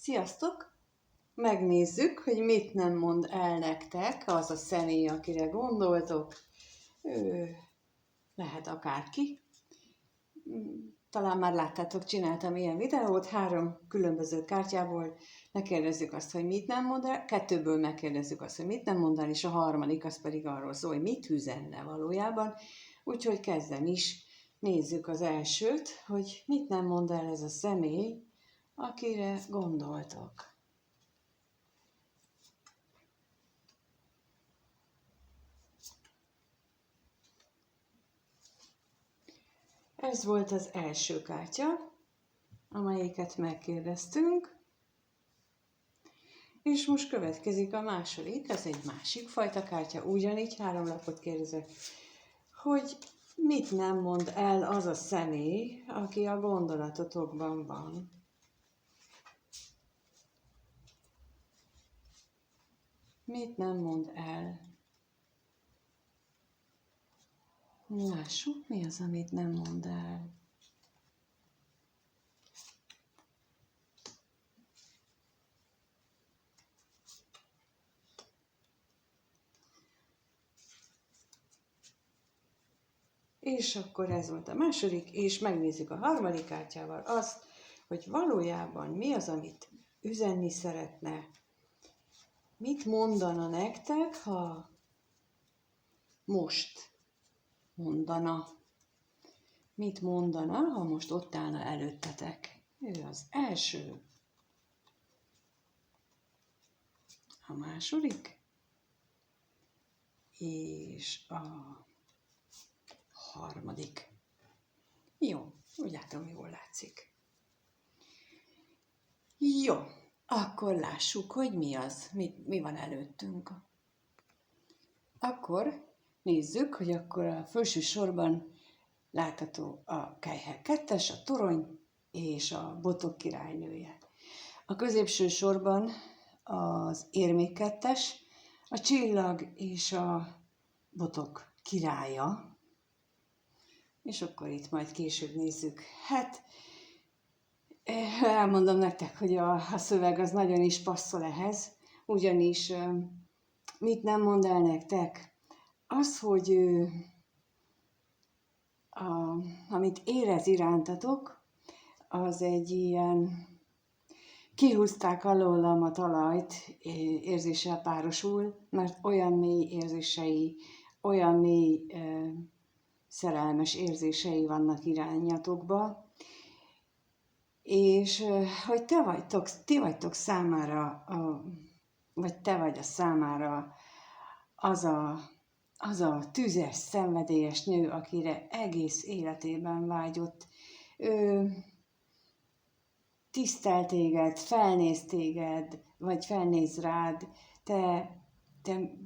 Sziasztok! Megnézzük, hogy mit nem mond el nektek az a személy, akire gondoltok. Ő lehet akárki. Talán már láttátok, csináltam ilyen videót, 3 különböző kártyából megkérdezzük azt, hogy mit nem mond el, 2-ből megkérdezzük azt, hogy mit nem mond el, és a harmadik az pedig arról szól, hogy mit üzenne valójában. Úgyhogy kezdem is. Nézzük az elsőt, hogy mit nem mond el ez a személy, akire gondoltok. Ez volt az első kártya, amelyiket megkérdeztünk, és most következik a második, ez egy másik fajta kártya, ugyanígy 3 lapot kérdezek, hogy mit nem mond el az a személy, aki a gondolatotokban van. Mit nem mond el? Lássuk, mi az, amit nem mond el. És akkor ez volt a második, és megnézzük a harmadik kártyával azt, hogy valójában mi az, amit üzenni szeretne. Mit mondana nektek, ha most mondana? Mit mondana, ha most ott állna előttetek? Ő az első. A második. És a harmadik. Jó, úgy látom, jól látszik. Jó, akkor lássuk, hogy mi az, mi van előttünk. Akkor nézzük, hogy akkor a felső sorban látható a Kejhel 2-es, a torony és a botok királynője. A középső sorban az érmék 2-es, a csillag és a botok királya. És akkor itt majd később nézzük. Hát, elmondom nektek, hogy a szöveg az nagyon is passzol ehhez, ugyanis mit nem mond el nektek? Az, hogy amit érez irántatok, az egy ilyen kihúzták alólam a talajt érzéssel párosul, mert olyan mély érzései, olyan mély szerelmes érzései vannak irányatokba, és hogy ti vagytok számára, vagy te vagy a számára az a tüzes, szenvedélyes nő, akire egész életében vágyott. Tisztel téged, felnéz téged, vagy felnéz rád, te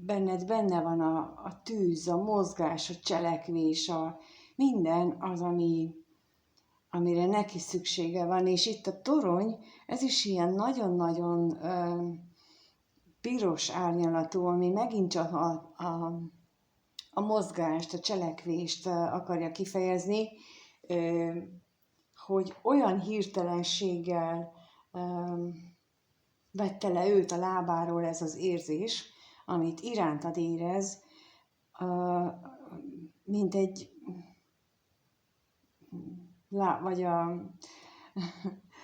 benned benne van a tűz, a mozgás, a cselekvés, minden az, amire neki szüksége van, és itt a torony, ez is ilyen nagyon-nagyon piros árnyalatú, ami megint csak a mozgást, a cselekvést akarja kifejezni, hogy olyan hirtelenséggel vette le őt a lábáról ez az érzés, amit irántad érez, mint egy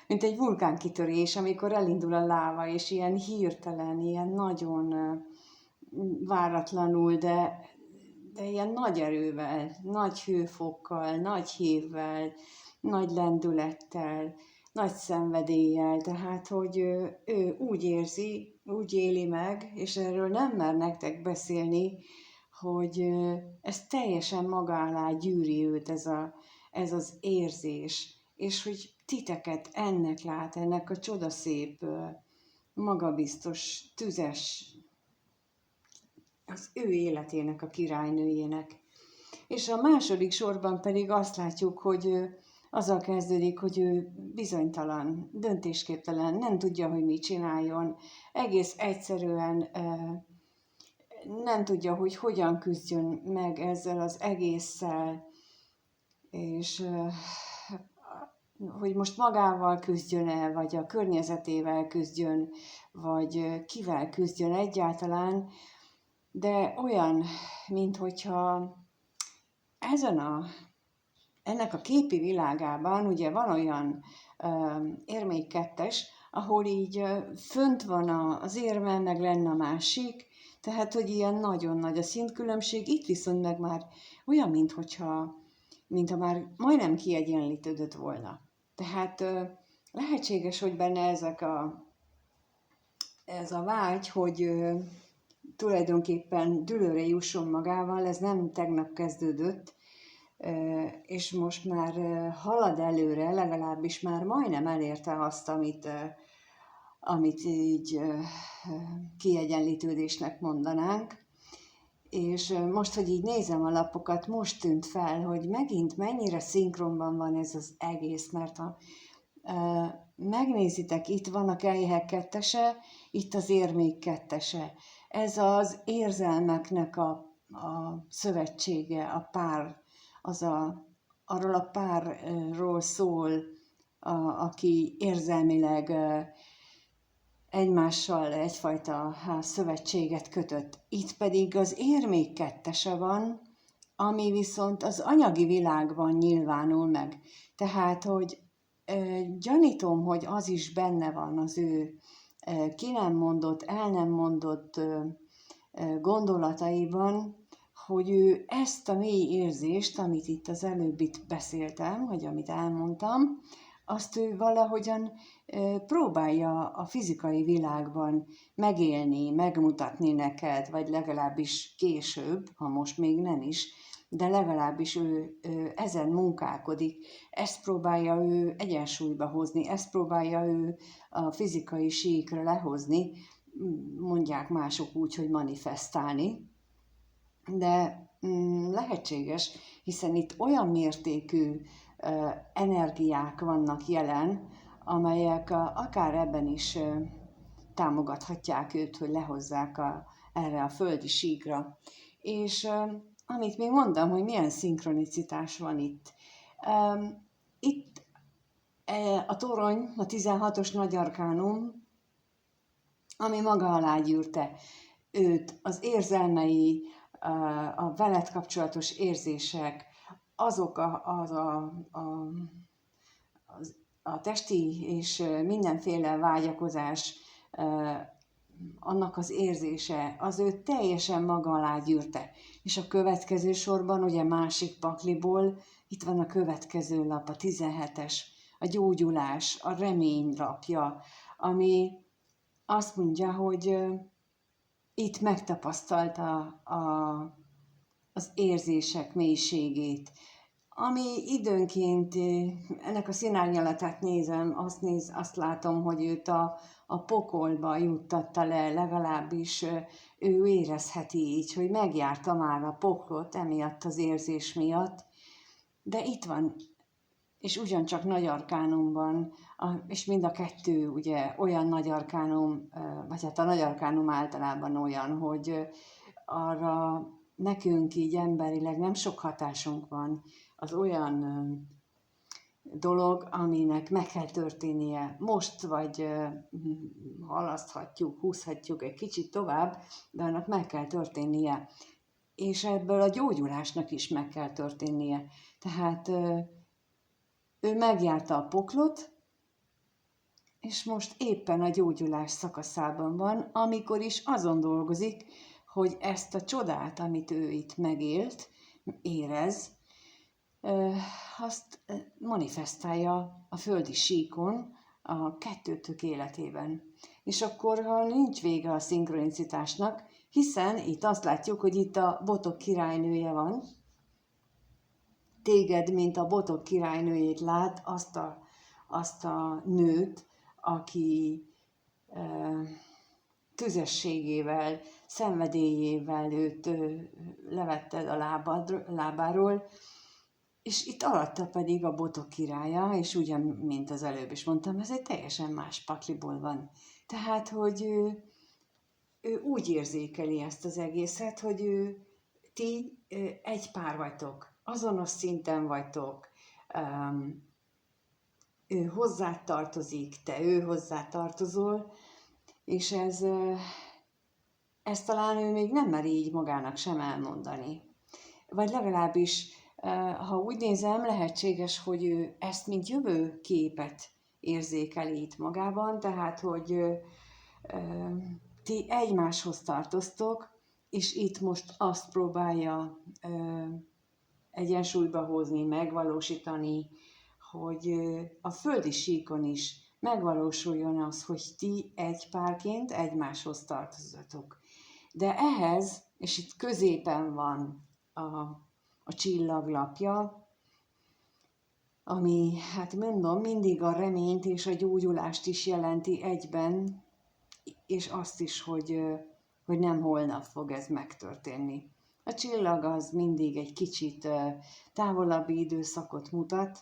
mint egy vulkánkitörés, amikor elindul a láva, és ilyen hirtelen, ilyen nagyon váratlanul, de ilyen nagy erővel, nagy hőfokkal, nagy hívvel, nagy lendülettel, nagy szenvedéllyel, tehát, hogy ő úgy érzi, úgy éli meg, és erről nem mer nektek beszélni, hogy ez teljesen maga alá gyűri őt, ez az érzés, és hogy titeket ennek lát, ennek a csodaszép, magabiztos, tüzes, az ő életének a királynőjének. És a második sorban pedig azt látjuk, hogy azzal kezdődik, hogy ő bizonytalan, döntésképtelen, nem tudja, hogy mit csináljon, egész egyszerűen nem tudja, hogy hogyan küzdjön meg ezzel az egésszel, és hogy most magával küzdjön-e, vagy a környezetével küzdjön, vagy kivel küzdjön egyáltalán, de olyan, minthogyha ennek a képi világában ugye van olyan érmék kettes, ahol így fönt van az érme, meg lenne a másik, tehát, hogy ilyen nagyon nagy a szintkülönbség, itt viszont meg már olyan, mintha már majdnem kiegyenlítődött volna. Tehát lehetséges, hogy benne ez a vágy, hogy tulajdonképpen dűlőre jusson magával, ez nem tegnap kezdődött, és most már halad előre, legalábbis már majdnem elérte azt, amit így kiegyenlítődésnek mondanánk. És most, hogy így nézem a lapokat, most tűnt fel, hogy megint mennyire szinkronban van ez az egész, mert ha megnézitek, itt van a kelyhek kettese, itt az érmék kettese. Ez az érzelmeknek a szövetsége, a pár, arról a párról szól, aki érzelmileg egymással egyfajta szövetséget kötött. Itt pedig az érmék kettese van, ami viszont az anyagi világban nyilvánul meg. Tehát, hogy gyanítom, hogy az is benne van az ő ki nem mondott, el nem mondott gondolataiban, hogy ő ezt a mély érzést, amit itt az előbb itt beszéltem, vagy amit elmondtam, azt ő valahogyan próbálja a fizikai világban megélni, megmutatni neked, vagy legalábbis később, ha most még nem is, de legalábbis ő ezen munkálkodik, ezt próbálja ő egyensúlyba hozni, ezt próbálja ő a fizikai síkra lehozni, mondják mások úgy, hogy manifestálni, de lehetséges, hiszen itt olyan mértékű energiák vannak jelen, amelyek akár ebben is támogathatják őt, hogy lehozzák erre a földi síkra. És amit még mondtam, hogy milyen szinkronicitás van itt. Itt a torony, a 16-os nagy arkánum, ami maga alá gyűrte őt, az érzelmei, a veled kapcsolatos érzések, azok a testi és mindenféle vágyakozás, annak az érzése, az ő teljesen maga alá gyűrte. És a következő sorban, ugye másik pakliból, itt van a következő lap, a 17-es, a gyógyulás, a remény lapja, ami azt mondja, hogy itt megtapasztalta az érzések mélységét, ami időnként, ennek a színárnyalatát nézem, azt látom, hogy őt a pokolba juttatta le, legalábbis ő érezheti így, hogy megjárta már a poklot emiatt az érzés miatt, de itt van, és ugyancsak nagy arkánumban, és mind a kettő ugye olyan nagy arkánum, vagy hát a nagy arkánum általában olyan, hogy arra nekünk így emberileg nem sok hatásunk van, az olyan dolog, aminek meg kell történnie most, vagy halaszthatjuk, húzhatjuk egy kicsit tovább, de annak meg kell történnie. És ebből a gyógyulásnak is meg kell történnie. Tehát ő megjárta a poklot, és most éppen a gyógyulás szakaszában van, amikor is azon dolgozik, hogy ezt a csodát, amit ő itt megélt, érez, azt manifestálja a földi síkon, a kettőtök életében. És akkor, ha nincs vége a szinkronicitásnak, hiszen itt azt látjuk, hogy itt a botok királynője van, téged, mint a botok királynőjét lát, azt a nőt, aki tüzességével, szenvedélyével őt levetted a lábáról, és itt alatta pedig a botok királya, és ugyan, mint az előbb is mondtam, ez egy teljesen más pakliból van. Tehát, hogy ő úgy érzékeli ezt az egészet, hogy ti egy pár vagytok, azonos szinten vagytok, ő hozzád tartozik, te ő hozzá tartozol, és ez talán ő még nem mer így magának sem elmondani. Vagy legalábbis, ha úgy nézem, lehetséges, hogy ő ezt mint jövőképet érzékeli itt magában, tehát, hogy ti egymáshoz tartoztok, és itt most azt próbálja egyensúlyba hozni, megvalósítani, hogy a földi síkon is megvalósuljon az, hogy ti egy párként egymáshoz tartozatok. De ehhez, és itt középen van a csillaglapja, ami, hát mondom, mindig a reményt és a gyógyulást is jelenti egyben, és azt is, hogy nem holnap fog ez megtörténni. A csillag az mindig egy kicsit távolabbi időszakot mutat,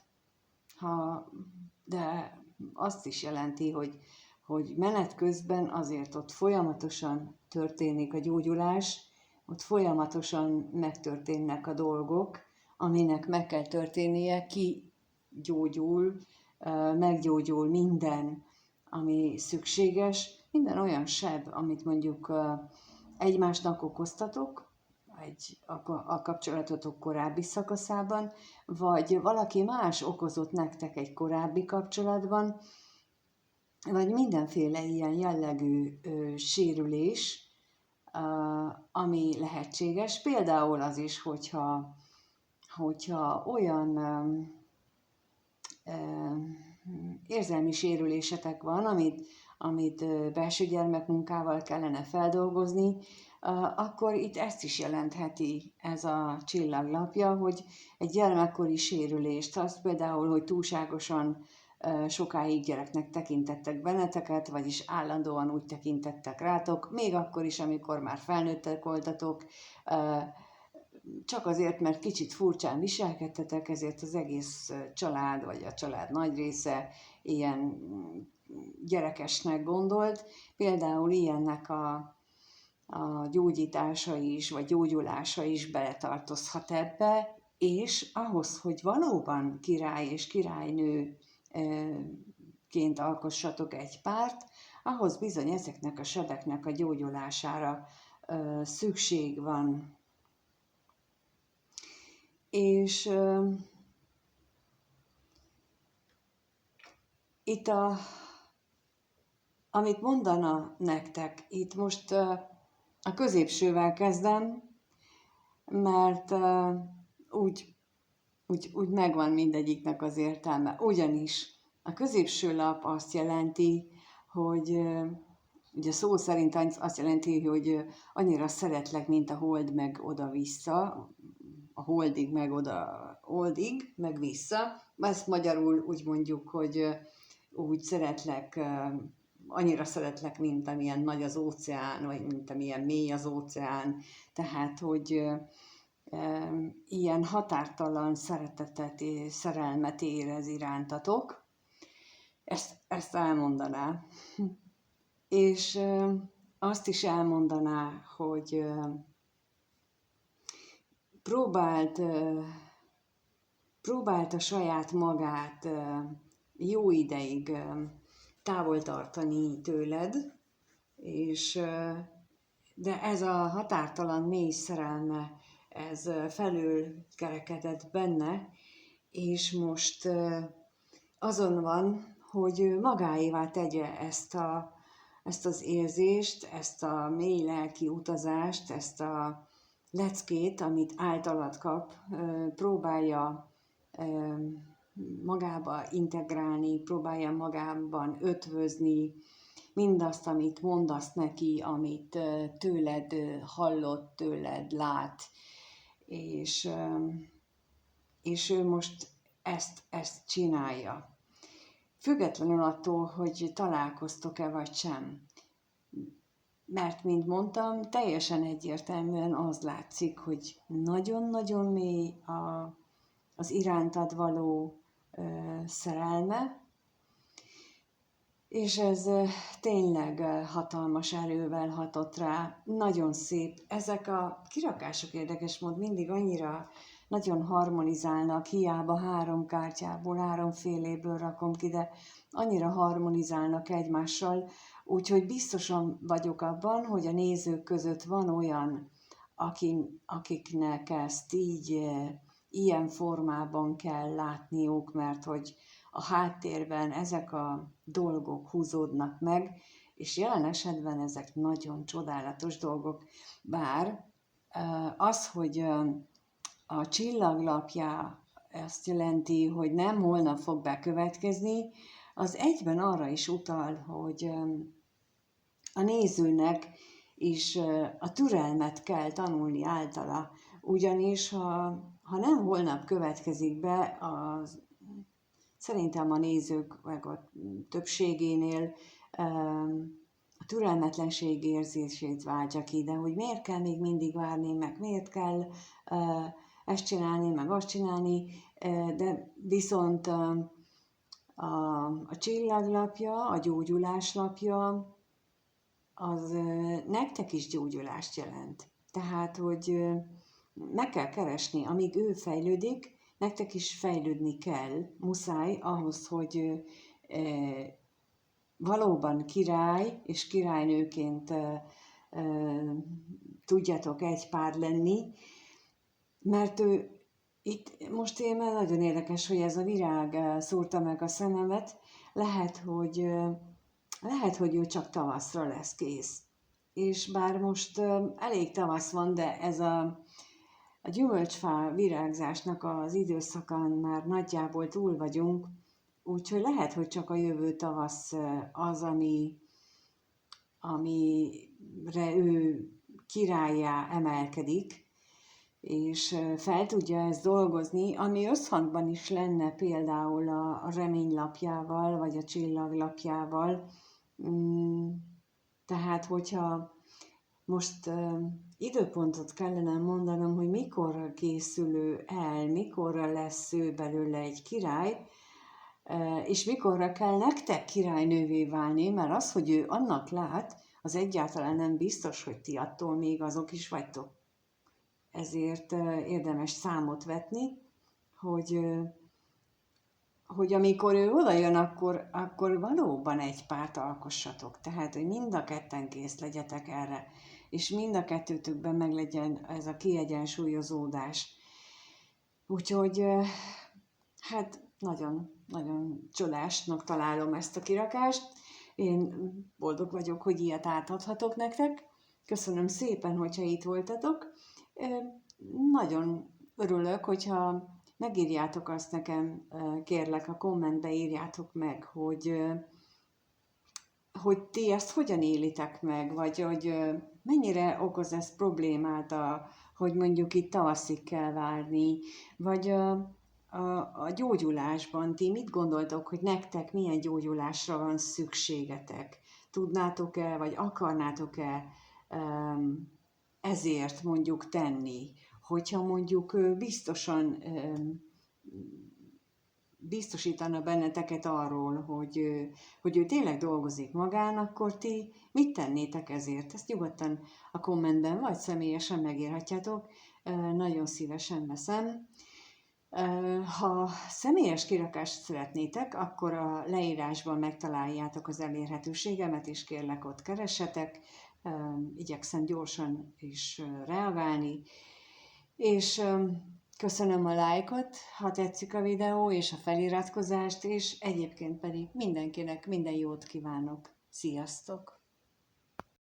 de azt is jelenti, hogy menet közben azért ott folyamatosan történik a gyógyulás, ott folyamatosan megtörténnek a dolgok, aminek meg kell történnie, gyógyul, meggyógyul minden, ami szükséges, minden olyan seb, amit mondjuk egymásnak okoztatok, a kapcsolatotok korábbi szakaszában, vagy valaki más okozott nektek egy korábbi kapcsolatban, vagy mindenféle ilyen jellegű sérülés, ami lehetséges. Például az is, hogyha olyan érzelmi sérülésetek van, amit belső gyermekmunkával kellene feldolgozni, akkor itt ezt is jelentheti ez a csillaglapja, hogy egy gyermekkori sérülést, az például, hogy túlságosan sokáig gyereknek tekintettek benneteket, vagyis állandóan úgy tekintettek rátok, még akkor is, amikor már felnőttek voltatok, csak azért, mert kicsit furcsán viselkedtetek, ezért az egész család, vagy a család nagy része ilyen gyerekesnek gondolt. Például ilyennek a gyógyítása is, vagy gyógyulása is beletartozhat ebbe, és ahhoz, hogy valóban király és királynőként alkossatok egy párt, ahhoz bizony ezeknek a sebeknek a gyógyulására szükség van. És itt amit mondana nektek, itt most a középsővel kezdem, mert úgy megvan mindegyiknek az értelme. Ugyanis a középső lap azt jelenti, hogy ugye szó szerint azt jelenti, hogy annyira szeretlek, mint a hold meg oda-vissza, a holdig meg oldig, meg vissza. Ezt magyarul úgy mondjuk, hogy úgy szeretlek, annyira szeretlek, mint amilyen nagy az óceán, vagy mint amilyen mély az óceán. Tehát, hogy ilyen határtalan szeretetet és szerelmet érez irántatok. Ezt elmondaná. És azt is elmondaná, hogy próbálta saját magát jó ideig távol tartani tőled, de ez a határtalan mély szerelme, ez felül kerekedett benne, és most azon van, hogy magáévá tegye ezt az érzést, ezt a mély lelki utazást, ezt a leckét, amit általad kap, próbálja magába integrálni, próbálja magában ötvözni mindazt, amit mondasz neki, amit tőled hallott, tőled lát, és ő most ezt csinálja. Függetlenül attól, hogy találkoztok-e vagy sem. Mert, mint mondtam, teljesen egyértelműen az látszik, hogy nagyon-nagyon mély az irántad való szerelme, és ez tényleg hatalmas erővel hatott rá, nagyon szép. Ezek a kirakások érdekes mód mindig annyira nagyon harmonizálnak, hiába 3 kártyából, 3 féléből rakom ki, de annyira harmonizálnak egymással, úgyhogy biztosan vagyok abban, hogy a nézők között van olyan, akiknek ezt így ilyen formában kell látniuk, mert hogy a háttérben ezek a dolgok húzódnak meg, és jelen esetben ezek nagyon csodálatos dolgok, bár az, hogy a csillaglapja azt jelenti, hogy nem holnap fog bekövetkezni, az egyben arra is utal, hogy a nézőnek is a türelmet kell tanulni általa, ugyanis ha nem holnap következik be, szerintem a nézők meg a többségénél a türelmetlenség érzését váltja ki, de hogy miért kell még mindig várni, meg miért kell ezt csinálni, meg azt csinálni, de viszont a csillaglapja, a gyógyuláslapja, az nektek is gyógyulást jelent. Tehát, hogy meg kell keresni, amíg ő fejlődik, nektek is fejlődni kell, muszáj ahhoz, hogy valóban király és királynőként tudjatok egy pár lenni, mert ő itt most én már nagyon érdekes, hogy ez a virág szúrta meg a szememet, lehet, hogy ő csak tavaszra lesz kész. És bár most elég tavasz van, de ez a gyümölcsfá virágzásnak az időszakán már nagyjából túl vagyunk, úgyhogy lehet, hogy csak a jövő tavasz az, amire ő királlyá emelkedik, és fel tudja ezt dolgozni, ami összhangban is lenne például a reménylapjával, vagy a csillaglapjával. Tehát, hogyha most időpontot kellene mondanom, hogy mikorra készül ő el, mikorra lesz ő belőle egy király, és mikorra kell nektek királynővé válni, mert az, hogy ő annak lát, az egyáltalán nem biztos, hogy ti attól még azok is vagytok. Ezért érdemes számot vetni, hogy amikor ő odajön, akkor valóban egy párt alkossatok. Tehát, hogy mind a ketten kész legyetek erre, és mind a kettőtökben meglegyen ez a kiegyensúlyozódás. Úgyhogy, hát nagyon, nagyon csodásnak találom ezt a kirakást. Én boldog vagyok, hogy ilyet átadhatok nektek. Köszönöm szépen, hogyha itt voltatok. Nagyon örülök, hogyha megírjátok azt nekem, kérlek, a kommentbe írjátok meg, hogy ti ezt hogyan élitek meg, vagy hogy mennyire okoz ez problémát, hogy mondjuk itt tavaszig kell várni, vagy a gyógyulásban ti mit gondoltok, hogy nektek milyen gyógyulásra van szükségetek? Tudnátok-e, vagy akarnátok-e ezért mondjuk tenni, hogyha mondjuk biztosan biztosítana benneteket arról, hogy ő tényleg dolgozik magán, akkor ti mit tennétek ezért? Ezt nyugodtan a kommentben vagy személyesen megírhatjátok, nagyon szívesen veszem. Ha személyes kirakást szeretnétek, akkor a leírásban megtaláljátok az elérhetőségemet, és kérlek ott keressetek, igyekszem gyorsan is reagálni, és köszönöm a lájkot, ha tetszik a videó, és a feliratkozást, és egyébként pedig mindenkinek minden jót kívánok. Sziasztok!